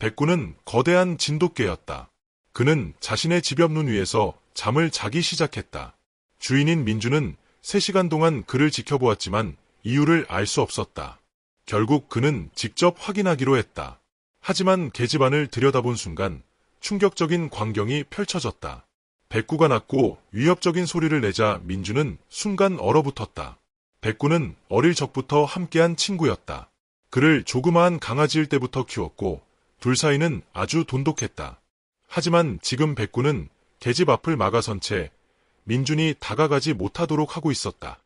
백구는 거대한 진돗개였다. 그는 자신의 집 옆 눈 위에서 잠을 자기 시작했다. 주인인 민주는 3시간 동안 그를 지켜보았지만 이유를 알 수 없었다. 결국 그는 직접 확인하기로 했다. 하지만 계집 안을 들여다본 순간 충격적인 광경이 펼쳐졌다. 백구가 낮고 위협적인 소리를 내자 민주는 순간 얼어붙었다. 백구는 어릴 적부터 함께한 친구였다. 그를 조그마한 강아지일 때부터 키웠고 둘 사이는 아주 돈독했다. 하지만 지금 백구는 계집 앞을 막아선 채 민준이 다가가지 못하도록 하고 있었다.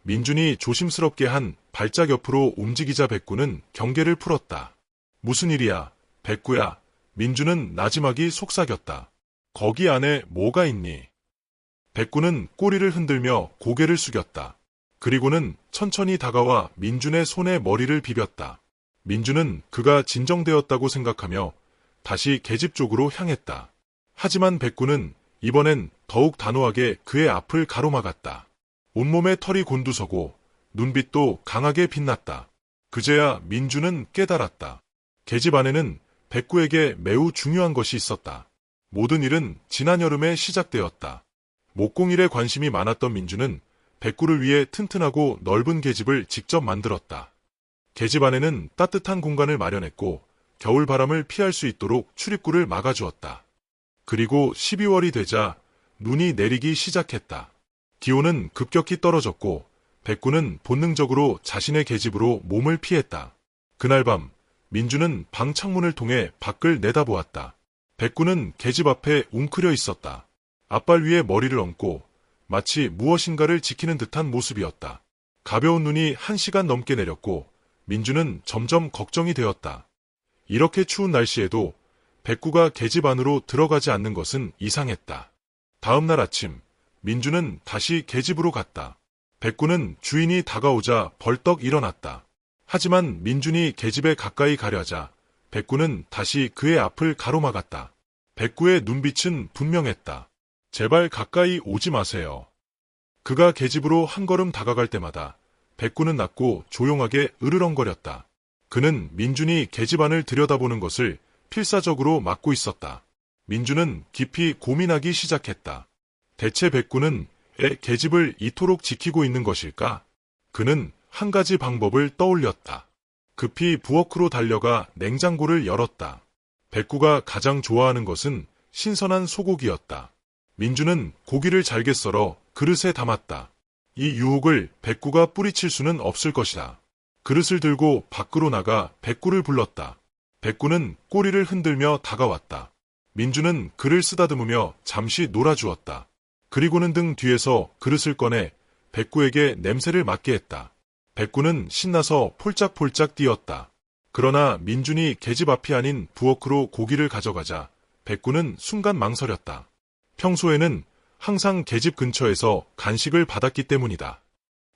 민준이 조심스럽게 한 발짝 옆으로 움직이자 백구는 경계를 풀었다. 무슨 일이야, 백구야. 민준은 나지막이 속삭였다. 거기 안에 뭐가 있니? 백구는 꼬리를 흔들며 고개를 숙였다. 그리고는 천천히 다가와 민준의 손에 머리를 비볐다. 민준은 그가 진정되었다고 생각하며 다시 계집 쪽으로 향했다. 하지만 백구는 이번엔 더욱 단호하게 그의 앞을 가로막았다. 온몸에 털이 곤두서고 눈빛도 강하게 빛났다. 그제야 민준은 깨달았다. 계집 안에는 백구에게 매우 중요한 것이 있었다. 모든 일은 지난 여름에 시작되었다. 목공일에 관심이 많았던 민준은 백구를 위해 튼튼하고 넓은 계집을 직접 만들었다. 계집 안에는 따뜻한 공간을 마련했고 겨울 바람을 피할 수 있도록 출입구를 막아주었다. 그리고 12월이 되자 눈이 내리기 시작했다. 기온은 급격히 떨어졌고 백구는 본능적으로 자신의 계집으로 몸을 피했다. 그날 밤 민주는 방 창문을 통해 밖을 내다보았다. 백구는 계집 앞에 웅크려 있었다. 앞발 위에 머리를 얹고 마치 무엇인가를 지키는 듯한 모습이었다. 가벼운 눈이 1시간 넘게 내렸고 민주는 점점 걱정이 되었다. 이렇게 추운 날씨에도 백구가 계집 안으로 들어가지 않는 것은 이상했다. 다음 날 아침 민주는 다시 계집으로 갔다. 백구는 주인이 다가오자 벌떡 일어났다. 하지만 민준이 계집에 가까이 가려자 백구는 다시 그의 앞을 가로막았다. 백구의 눈빛은 분명했다. 제발 가까이 오지 마세요. 그가 계집으로 한 걸음 다가갈 때마다 백구는 낮고 조용하게 으르렁거렸다. 그는 민준이 계집 안을 들여다보는 것을 필사적으로 막고 있었다. 민준은 깊이 고민하기 시작했다. 대체 백구는 계집을 이토록 지키고 있는 것일까? 그는 한 가지 방법을 떠올렸다. 급히 부엌으로 달려가 냉장고를 열었다. 백구가 가장 좋아하는 것은 신선한 소고기였다. 민주는 고기를 잘게 썰어 그릇에 담았다. 이 유혹을 백구가 뿌리칠 수는 없을 것이다. 그릇을 들고 밖으로 나가 백구를 불렀다. 백구는 꼬리를 흔들며 다가왔다. 민주는 그를 쓰다듬으며 잠시 놀아주었다. 그리고는 등 뒤에서 그릇을 꺼내 백구에게 냄새를 맡게 했다. 백구는 신나서 폴짝폴짝 뛰었다. 그러나 민준이 계집 앞이 아닌 부엌으로 고기를 가져가자 백구는 순간 망설였다. 평소에는 항상 계집 근처에서 간식을 받았기 때문이다.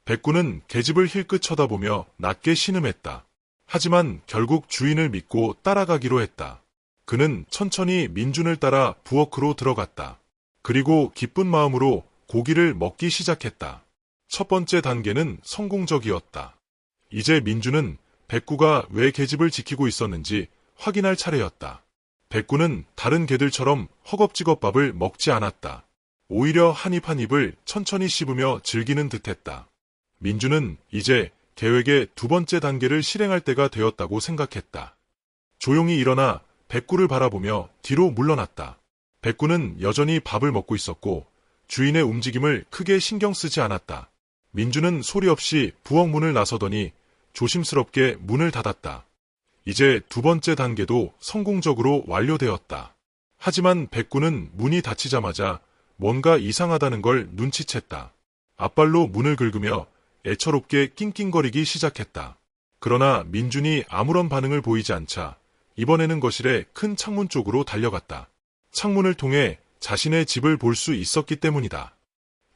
백구는 계집을 힐끗 쳐다보며 낮게 신음했다. 하지만 결국 주인을 믿고 따라가기로 했다. 그는 천천히 민준을 따라 부엌으로 들어갔다. 그리고 기쁜 마음으로 고기를 먹기 시작했다. 첫 번째 단계는 성공적이었다. 이제 민준은 백구가 왜 계집을 지키고 있었는지 확인할 차례였다. 백구는 다른 개들처럼 허겁지겁 밥을 먹지 않았다. 오히려 한 입 한 입을 천천히 씹으며 즐기는 듯했다. 민준은 이제 계획의 두 번째 단계를 실행할 때가 되었다고 생각했다. 조용히 일어나 백구를 바라보며 뒤로 물러났다. 백구는 여전히 밥을 먹고 있었고 주인의 움직임을 크게 신경 쓰지 않았다. 민준은 소리 없이 부엌 문을 나서더니 조심스럽게 문을 닫았다. 이제 두 번째 단계도 성공적으로 완료되었다. 하지만 백구는 문이 닫히자마자 뭔가 이상하다는 걸 눈치챘다. 앞발로 문을 긁으며 애처롭게 낑낑거리기 시작했다. 그러나 민준이 아무런 반응을 보이지 않자 이번에는 거실의 큰 창문 쪽으로 달려갔다. 창문을 통해 자신의 집을 볼 수 있었기 때문이다.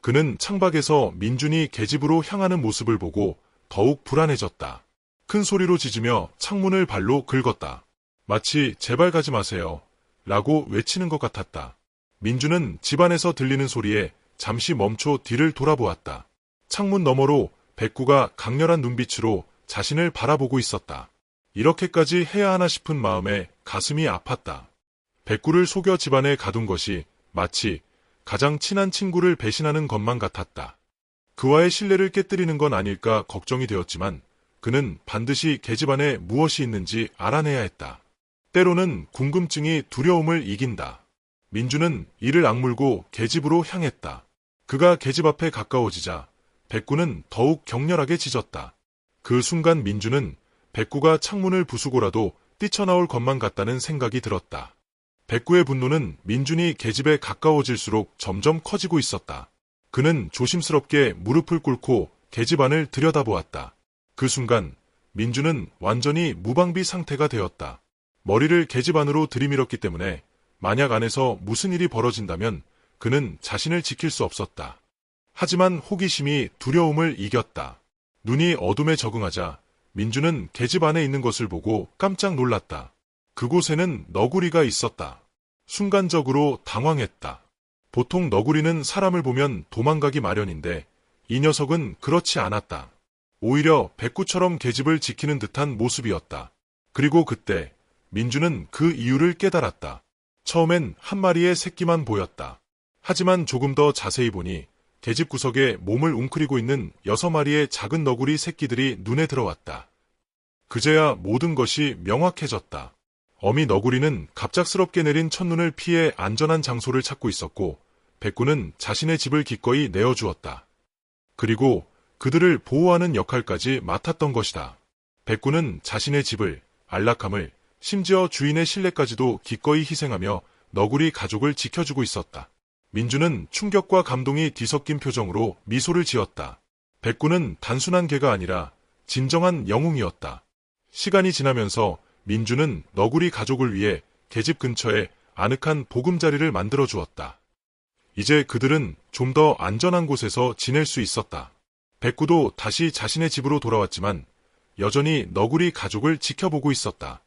그는 창밖에서 민준이 계집으로 향하는 모습을 보고 더욱 불안해졌다. 큰 소리로 짖으며 창문을 발로 긁었다. 마치 제발 가지 마세요 라고 외치는 것 같았다. 민준은 집안에서 들리는 소리에 잠시 멈춰 뒤를 돌아보았다. 창문 너머로 백구가 강렬한 눈빛으로 자신을 바라보고 있었다. 이렇게까지 해야 하나 싶은 마음에 가슴이 아팠다. 백구를 속여 집안에 가둔 것이 마치 가장 친한 친구를 배신하는 것만 같았다. 그와의 신뢰를 깨뜨리는 건 아닐까 걱정이 되었지만 그는 반드시 계집안에 무엇이 있는지 알아내야 했다. 때로는 궁금증이 두려움을 이긴다. 민주는 이를 악물고 계집으로 향했다. 그가 계집 앞에 가까워지자 백구는 더욱 격렬하게 짖었다. 그 순간 민주는 백구가 창문을 부수고라도 뛰쳐나올 것만 같다는 생각이 들었다. 백구의 분노는 민준이 계집에 가까워질수록 점점 커지고 있었다. 그는 조심스럽게 무릎을 꿇고 계집 안을 들여다보았다. 그 순간 민주는 완전히 무방비 상태가 되었다. 머리를 계집 안으로 들이밀었기 때문에 만약 안에서 무슨 일이 벌어진다면 그는 자신을 지킬 수 없었다. 하지만 호기심이 두려움을 이겼다. 눈이 어둠에 적응하자 민주는 계집 안에 있는 것을 보고 깜짝 놀랐다. 그곳에는 너구리가 있었다. 순간적으로 당황했다. 보통 너구리는 사람을 보면 도망가기 마련인데 이 녀석은 그렇지 않았다. 오히려 백구처럼 계집을 지키는 듯한 모습이었다. 그리고 그때 민주는 그 이유를 깨달았다. 처음엔 한 마리의 새끼만 보였다. 하지만 조금 더 자세히 보니 계집 구석에 몸을 웅크리고 있는 6마리의 작은 너구리 새끼들이 눈에 들어왔다. 그제야 모든 것이 명확해졌다. 어미 너구리는 갑작스럽게 내린 첫눈을 피해 안전한 장소를 찾고 있었고 백구는 자신의 집을 기꺼이 내어주었다. 그리고 그들을 보호하는 역할까지 맡았던 것이다. 백구는 자신의 집을, 안락함을, 심지어 주인의 신뢰까지도 기꺼이 희생하며 너구리 가족을 지켜주고 있었다. 민주는 충격과 감동이 뒤섞인 표정으로 미소를 지었다. 백구는 단순한 개가 아니라 진정한 영웅이었다. 시간이 지나면서 민주는 너구리 가족을 위해 계집 근처에 아늑한 보금자리를 만들어 주었다. 이제 그들은 좀 더 안전한 곳에서 지낼 수 있었다. 백구도 다시 자신의 집으로 돌아왔지만 여전히 너구리 가족을 지켜보고 있었다.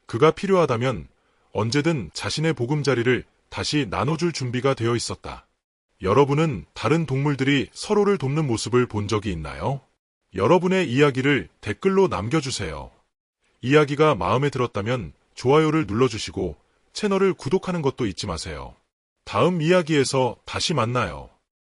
그가 필요하다면 언제든 자신의 보금자리를 다시 나눠줄 준비가 되어 있었다. 여러분은 다른 동물들이 서로를 돕는 모습을 본 적이 있나요? 여러분의 이야기를 댓글로 남겨주세요. 이야기가 마음에 들었다면 좋아요를 눌러주시고 채널을 구독하는 것도 잊지 마세요. 다음 이야기에서 다시 만나요.